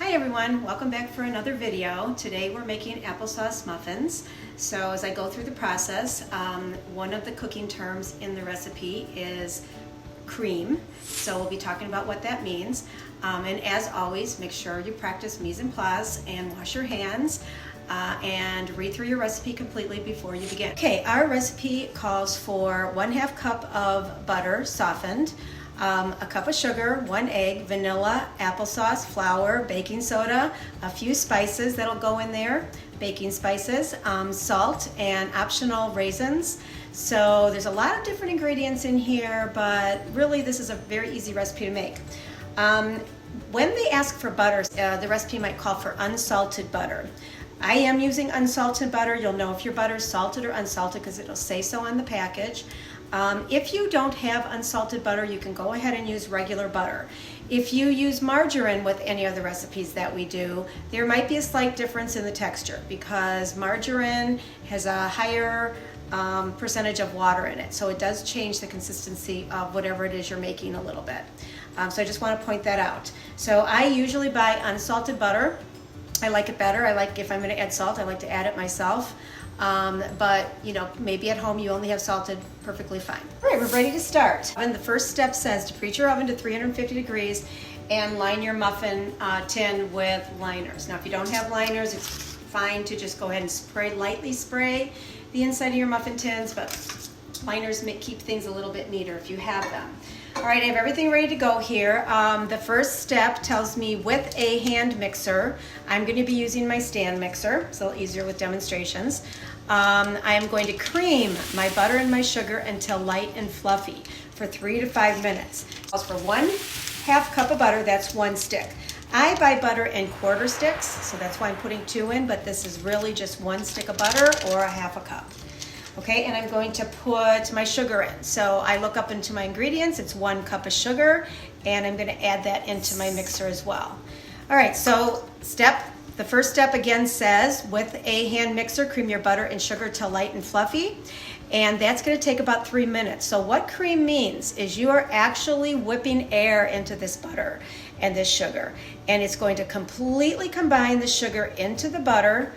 Hi everyone, welcome back for another video. Today we're making applesauce muffins. So as I go through the process, one of the cooking terms in the recipe is cream. So we'll be talking about what that means. And as always, make sure you practice mise en place and wash your hands and read through your recipe completely before you begin. Okay, our recipe calls for 1/2 cup of butter softened, a cup of sugar, 1 egg, vanilla, applesauce, flour, baking soda, a few spices that'll go in there, baking spices, salt, and optional raisins. So there's a lot of different ingredients in here, but really this is a very easy recipe to make. When they ask for butter, the recipe might call for unsalted butter. I am using unsalted butter. You'll know if your butter is salted or unsalted because it'll say so on the package. If you don't have unsalted butter, you can go ahead and use regular butter. If you use margarine with any of the recipes that we do, there might be a slight difference in the texture because margarine has a higher percentage of water in it. So it does change the consistency of whatever it is you're making a little bit. So I just want to point that out. So I usually buy unsalted butter. I like it better. I like, if I'm going to add salt, I like to add it myself. But you know, maybe at home you only have salted, perfectly fine. All right, we're ready to start. And the first step says to preheat your oven to 350 degrees and line your muffin tin with liners. Now, if you don't have liners, it's fine to just go ahead and lightly spray the inside of your muffin tins, but liners keep things a little bit neater if you have them. All right, I have everything ready to go here. The first step tells me with a hand mixer. I'm going to be using my stand mixer. It's a little easier with demonstrations. I am going to cream my butter and my sugar until light and fluffy for 3 to 5 minutes. For 1/2 cup of butter, that's 1 stick. I buy butter in quarter sticks, so that's why I'm putting 2 in, but this is really just 1 stick of butter or 1/2 cup. Okay, and I'm going to put my sugar in. So I look up into my ingredients, it's 1 cup of sugar, and I'm gonna add that into my mixer as well. All right, so the first step again says, with a hand mixer, cream your butter and sugar till light and fluffy, and that's gonna take about 3 minutes. So what cream means is you are actually whipping air into this butter and this sugar, and it's going to completely combine the sugar into the butter.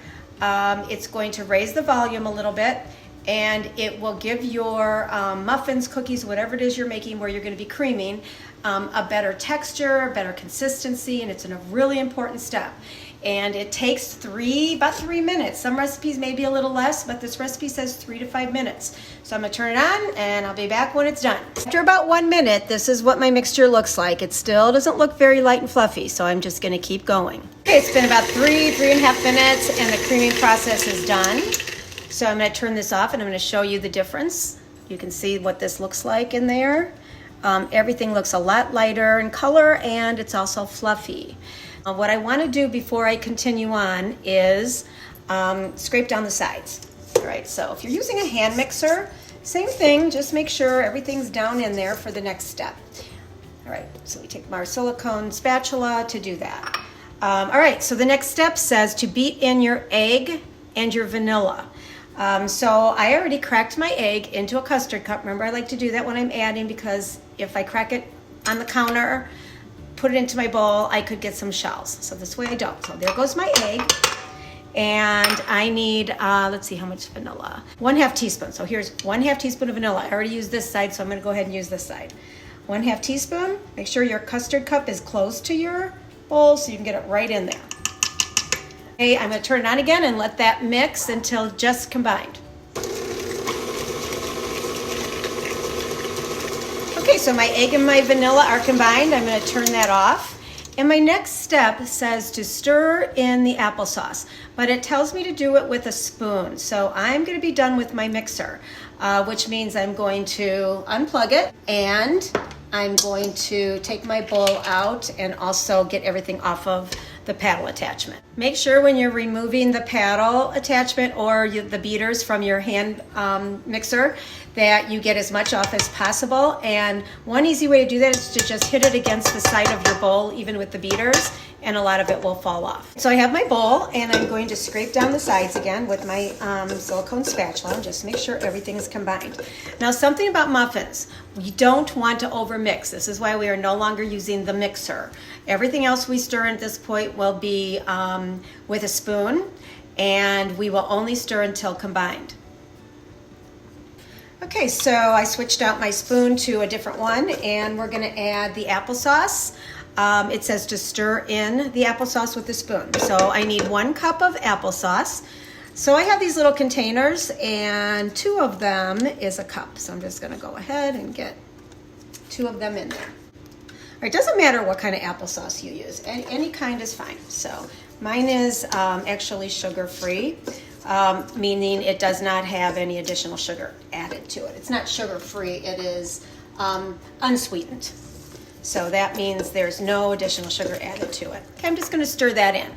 It's going to raise the volume a little bit, and it will give your muffins, cookies, whatever it is you're making where you're going to be creaming, a better texture, better consistency, and it's a really important step. And it takes about 3 minutes. Some recipes may be a little less, but this recipe says 3 to 5 minutes. So I'm going to turn it on, and I'll be back when it's done. After about 1 minute, this is what my mixture looks like. It still doesn't look very light and fluffy, so I'm just going to keep going. Okay, it's been about 3.5 minutes, and the creaming process is done. So I'm going to turn this off and I'm going to show you the difference. You can see what this looks like in there. Everything looks a lot lighter in color, and it's also fluffy. What I want to do before I continue on is scrape down the sides. All right, so if you're using a hand mixer, same thing, just make sure everything's down in there for the next step. All right, so we take our silicone spatula to do that. All right, so the next step says to beat in your egg and your vanilla. So I already cracked my egg into a custard cup. Remember, I like to do that when I'm adding, because if I crack it on the counter, put it into my bowl, I could get some shells. So this way I don't. So there goes my egg. And I need, let's see how much vanilla. 1/2 teaspoon. So here's 1/2 teaspoon of vanilla. I already used this side, so I'm going to go ahead and use this side. 1/2 teaspoon. Make sure your custard cup is close to your bowl so you can get it right in there. Okay, I'm going to turn it on again and let that mix until just combined. Okay, so my egg and my vanilla are combined. I'm going to turn that off. And my next step says to stir in the applesauce, but it tells me to do it with a spoon. So I'm going to be done with my mixer, which means I'm going to unplug it, and I'm going to take my bowl out and also get everything off of the paddle attachment. Make sure when you're removing the paddle attachment or the beaters from your hand mixer that you get as much off as possible. And one easy way to do that is to just hit it against the side of your bowl, even with the beaters, and a lot of it will fall off. So I have my bowl, and I'm going to scrape down the sides again with my silicone spatula and just make sure everything is combined. Now, something about muffins, you don't want to overmix. This is why we are no longer using the mixer. Everything else we stir at this point will be with a spoon, and we will only stir until combined. Okay, so I switched out my spoon to a different one, and we're gonna add the applesauce. It says to stir in the applesauce with the spoon. So I need 1 cup of applesauce. So I have these little containers, and 2 of them is a cup. So I'm just gonna go ahead and get 2 of them in there. All right, it doesn't matter what kind of applesauce you use. Any kind is fine. So mine is actually sugar-free, meaning it does not have any additional sugar added to it. It's not sugar-free, it is unsweetened. So that means there's no additional sugar added to it. Okay, I'm just gonna stir that in.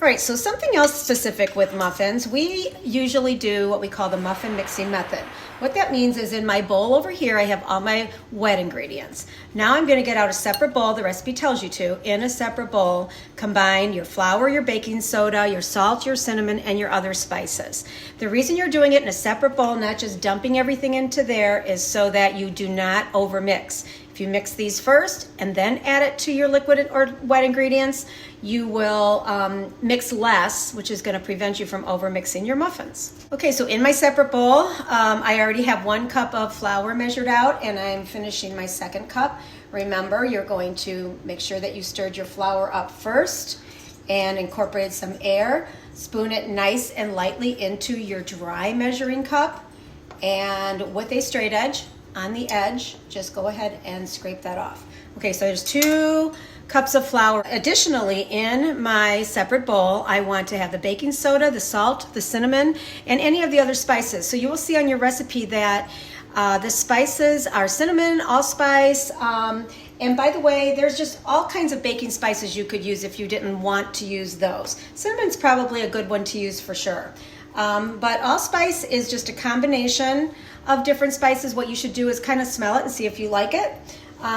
All right, so something else specific with muffins, we usually do what we call the muffin mixing method. What that means is in my bowl over here, I have all my wet ingredients. Now I'm gonna get out a separate bowl, the recipe tells you to, in a separate bowl, combine your flour, your baking soda, your salt, your cinnamon, and your other spices. The reason you're doing it in a separate bowl, not just dumping everything into there, is so that you do not overmix. If you mix these first and then add it to your liquid or wet ingredients, you will mix less, which is going to prevent you from overmixing your muffins. Okay, so in my separate bowl, I already have 1 cup of flour measured out, and I'm finishing my 2nd cup. Remember, you're going to make sure that you stirred your flour up first and incorporated some air. Spoon it nice and lightly into your dry measuring cup, and with a straight edge, on the edge, just go ahead and scrape that off. Okay, so there's 2 cups of flour. Additionally, in my separate bowl, I want to have the baking soda, the salt, the cinnamon, and any of the other spices. So you will see on your recipe that the spices are cinnamon, allspice, and by the way, there's just all kinds of baking spices you could use if you didn't want to use those. Cinnamon's probably a good one to use for sure. But allspice is just a combination of different spices. What you should do is kind of smell it and see if you like it.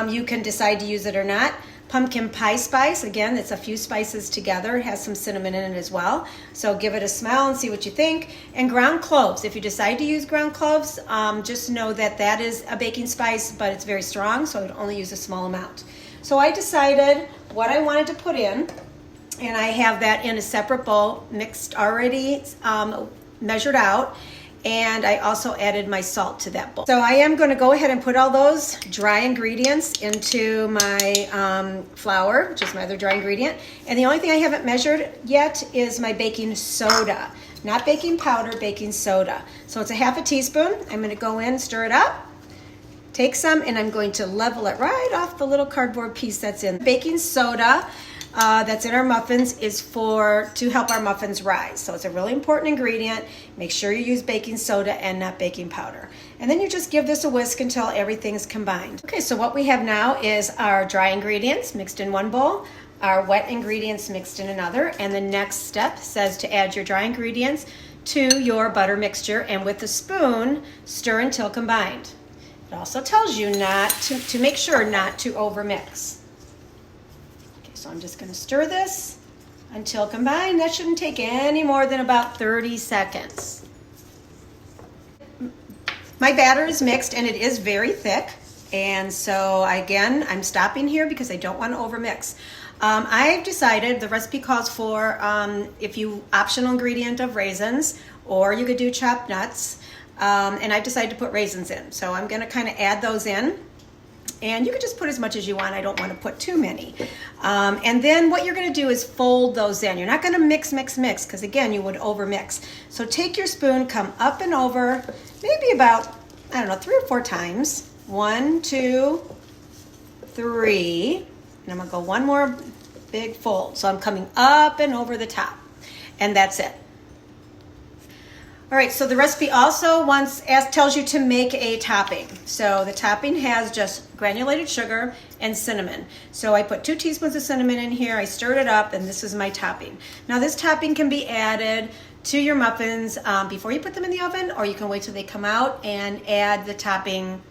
You can decide to use it or not. Pumpkin pie spice, again, it's a few spices together. It has some cinnamon in it as well. So give it a smell and see what you think. And ground cloves, if you decide to use ground cloves, just know that that is a baking spice, but it's very strong, so I would only use a small amount. So I decided what I wanted to put in, and I have that in a separate bowl, mixed already, measured out. And I also added my salt to that bowl. So I am going to go ahead and put all those dry ingredients into my flour, which is my other dry ingredient. And the only thing I haven't measured yet is my baking soda. Not baking powder, baking soda. So it's a half a teaspoon. I'm going to go in, stir it up, take some, and I'm going to level it right off the little cardboard piece that's in. Baking soda that's in our muffins is to help our muffins rise. So it's a really important ingredient. Make sure you use baking soda and not baking powder. And then you just give this a whisk until everything's combined. Okay, so what we have now is our dry ingredients mixed in one bowl, our wet ingredients mixed in another, and the next step says to add your dry ingredients to your butter mixture, and with a spoon, stir until combined. It also tells you not to make sure not to overmix. So I'm just going to stir this until combined. That shouldn't take any more than about 30 seconds. My batter is mixed and it is very thick. And so again, I'm stopping here because I don't want to overmix. I've decided the recipe calls for optional ingredient of raisins, or you could do chopped nuts. And I've decided to put raisins in. So I'm going to kind of add those in. And you can just put as much as you want. I don't want to put too many. And then what you're going to do is fold those in. You're not going to mix, because again, you would overmix. So take your spoon, come up and over, maybe about, 3 or 4 times. 1, 2, 3. And I'm going to go one more big fold. So I'm coming up and over the top. And that's it. All right, so the recipe also tells you to make a topping. So the topping has just granulated sugar and cinnamon. So I put 2 teaspoons of cinnamon in here, I stirred it up, and this is my topping. Now this topping can be added to your muffins before you put them in the oven, or you can wait till they come out and add the topping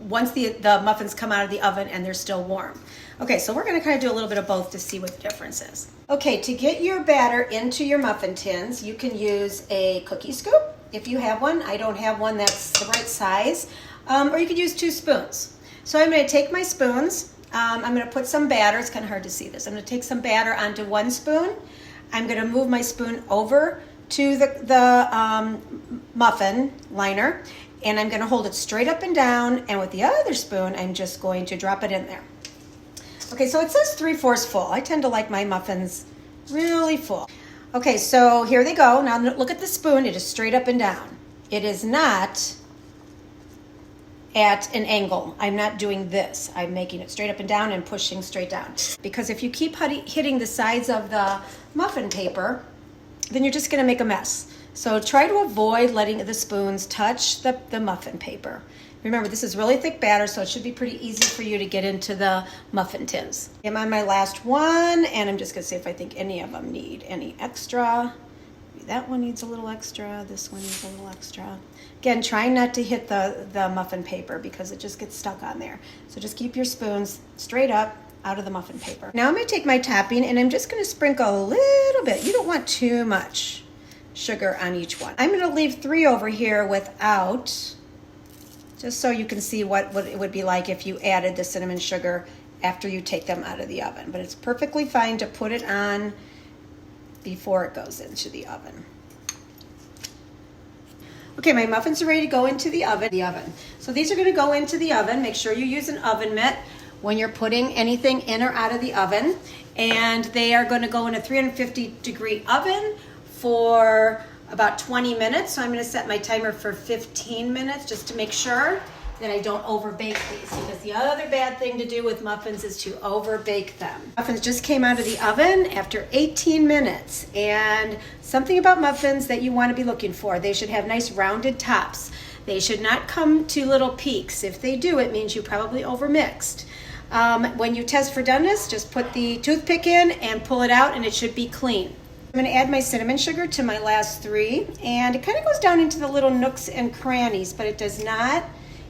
once the muffins come out of the oven and they're still warm. Okay, so we're going to kind of do a little bit of both to see what the difference is. Okay, to get your batter into your muffin tins, you can use a cookie scoop if you have one. I don't have one that's the right size. Or you could use 2 spoons. So I'm going to take my spoons I'm going to put some batter. It's kind of hard to see this. I'm going to take some batter onto one spoon. I'm going to move my spoon over to the muffin liner, and I'm going to hold it straight up and down, and with the other spoon I'm just going to drop it in there. Okay, so it says 3/4 full. I tend to like my muffins really full. Okay, so here they go. Now look at the spoon. It is straight up and down. It is not at an angle. I'm not doing this. I'm making it straight up and down and pushing straight down. Because if you keep hitting the sides of the muffin paper, then you're just going to make a mess. So try to avoid letting the spoons touch the muffin paper. Remember, this is really thick batter, so it should be pretty easy for you to get into the muffin tins. I'm on my last one, and I'm just going to see if I think any of them need any extra. Maybe that one needs a little extra. This one needs a little extra. Again, try not to hit the muffin paper because it just gets stuck on there. So just keep your spoons straight up out of the muffin paper. Now I'm going to take my topping, and I'm just going to sprinkle a little bit. You don't want too much sugar on each one. I'm going to leave 3 over here without, just so you can see what it would be like if you added the cinnamon sugar after you take them out of the oven. But it's perfectly fine to put it on before it goes into the oven. Okay, my muffins are ready to go into the oven. So these are going to go into the oven. Make sure you use an oven mitt when you're putting anything in or out of the oven. And they are going to go in a 350-degree oven for about 20 minutes. So I'm going to set my timer for 15 minutes just to make sure that I don't overbake these, because the other bad thing to do with muffins is to overbake them. Muffins just came out of the oven after 18 minutes, and something about muffins that you want to be looking for: they should have nice rounded tops. They should not come to little peaks. If they do, it means you probably overmixed. When you test for doneness, just put the toothpick in and pull it out, and it should be clean. I'm going to add my cinnamon sugar to my last 3, and it kind of goes down into the little nooks and crannies, but it does not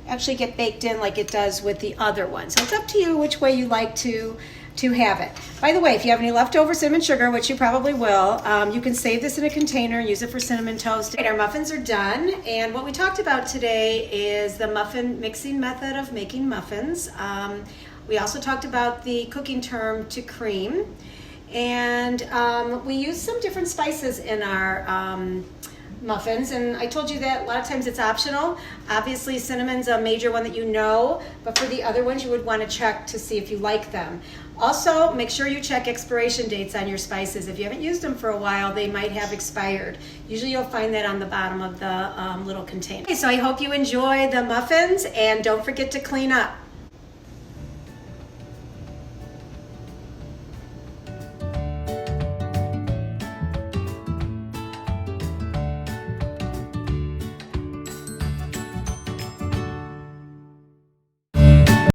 actually get baked in like it does with the other one. So it's up to you which way you like to have it. By the way, if you have any leftover cinnamon sugar, which you probably will, you can save this in a container and use it for cinnamon toast. Our muffins are done, and what we talked about today is the muffin mixing method of making muffins. We also talked about the cooking term to cream, and we use some different spices in our muffins, and I told you that a lot of times it's optional. Obviously cinnamon's a major one that you know, but for the other ones you would want to check to see if you like them. Also, make sure you check expiration dates on your spices. If you haven't used them for a while, they might have expired. Usually you'll find that on the bottom of the little container. Okay, so I hope you enjoy the muffins, and don't forget to clean up.